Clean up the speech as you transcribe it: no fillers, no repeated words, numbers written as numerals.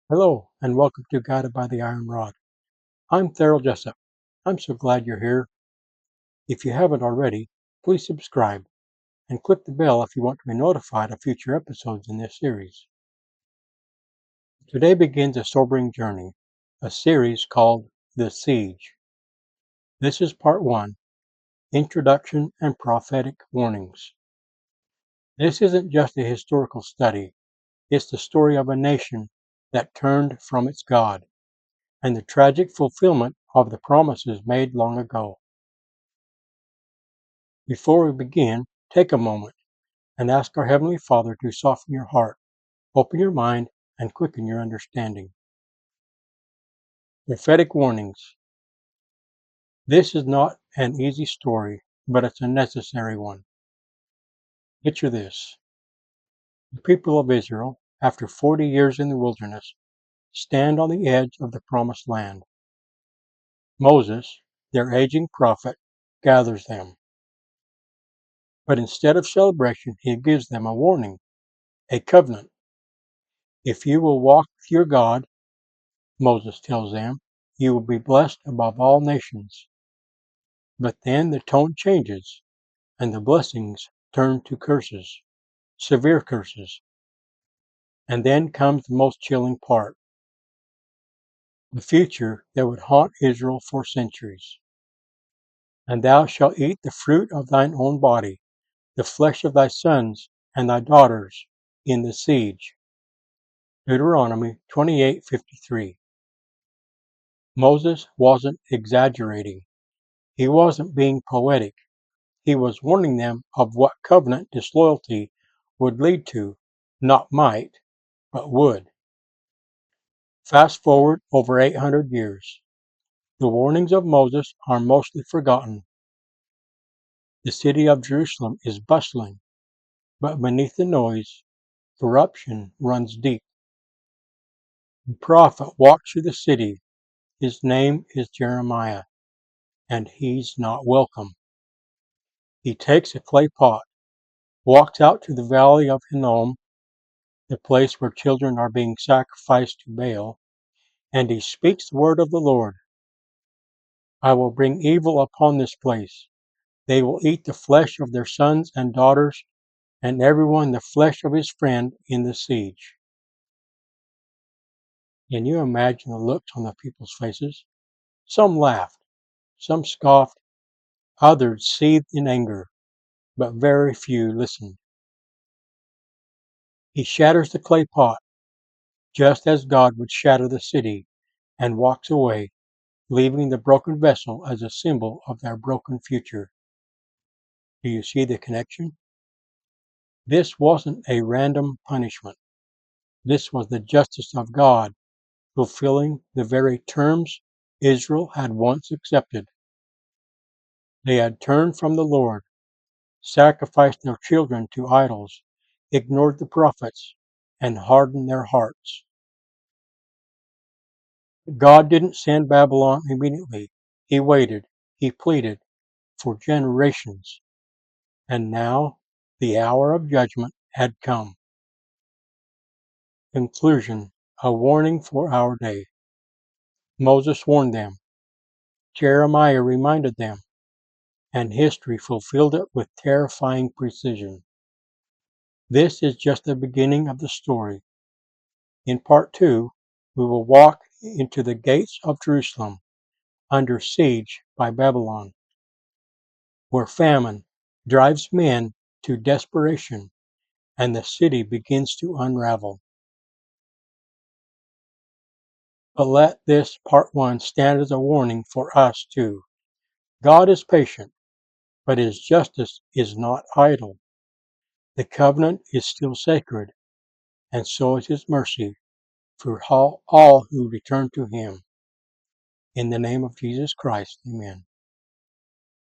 Hello, and welcome to Guided by the Iron Rod. I'm Theral Jessup. I'm so glad you're here. If you haven't already, please subscribe and click the bell if you want to be notified of future episodes in this series. Today begins a sobering journey, a series called The Siege. This is part 1, Introduction and Prophetic Warnings. This isn't just a historical study, it's the story of a nation that turned from its God and the tragic fulfillment of the promises made long ago. Before we begin, take a moment and ask our Heavenly Father to soften your heart, open your mind, and quicken your understanding. Prophetic Warnings. This is not an easy story, but it's a necessary one. Picture this. The people of Israel, after 40 years in the wilderness, stand on the edge of the promised land. Moses, their aging prophet, gathers them. But instead of celebration, he gives them a warning, a covenant. If you will walk with your God, Moses tells them, you will be blessed above all nations. But then the tone changes, and the blessings turn to curses, severe curses. And then comes the most chilling part, the future that would haunt Israel for centuries. And thou shalt eat the fruit of thine own body, the flesh of thy sons and thy daughters in the siege. Deuteronomy 28:53. Moses wasn't exaggerating. He wasn't being poetic. He was warning them of what covenant disloyalty would lead to, not might, but would. Fast forward over 800 years. The warnings of Moses are mostly forgotten. The city of Jerusalem is bustling, but beneath the noise, corruption runs deep. The prophet walks through the city. His name is Jeremiah, and he's not welcome. He takes a clay pot, walks out to the valley of Hinnom, the place where children are being sacrificed to Baal, and he speaks the word of the Lord. I will bring evil upon this place. They will eat the flesh of their sons and daughters, and everyone the flesh of his friend in the siege. Can you imagine the looks on the people's faces? Some laughed, some scoffed, others seethed in anger, but very few listened. He shatters the clay pot, just as God would shatter the city, and walks away, leaving the broken vessel as a symbol of their broken future. Do you see the connection? This wasn't a random punishment. This was the justice of God, fulfilling the very terms Israel had once accepted. They had turned from the Lord, sacrificed their children to idols, ignored the prophets, and hardened their hearts. God didn't send Babylon immediately. He waited, he pleaded for generations. And now the hour of judgment had come. Conclusion, a warning for our day. Moses warned them. Jeremiah reminded them. And history fulfilled it with terrifying precision. This is just the beginning of the story. In part 2, we will walk into the gates of Jerusalem under siege by Babylon, where famine drives men to desperation and the city begins to unravel. But let this part 1 stand as a warning for us too. God is patient, but his justice is not idle. The covenant is still sacred, and so is his mercy for all who return to him. In the name of Jesus Christ, amen.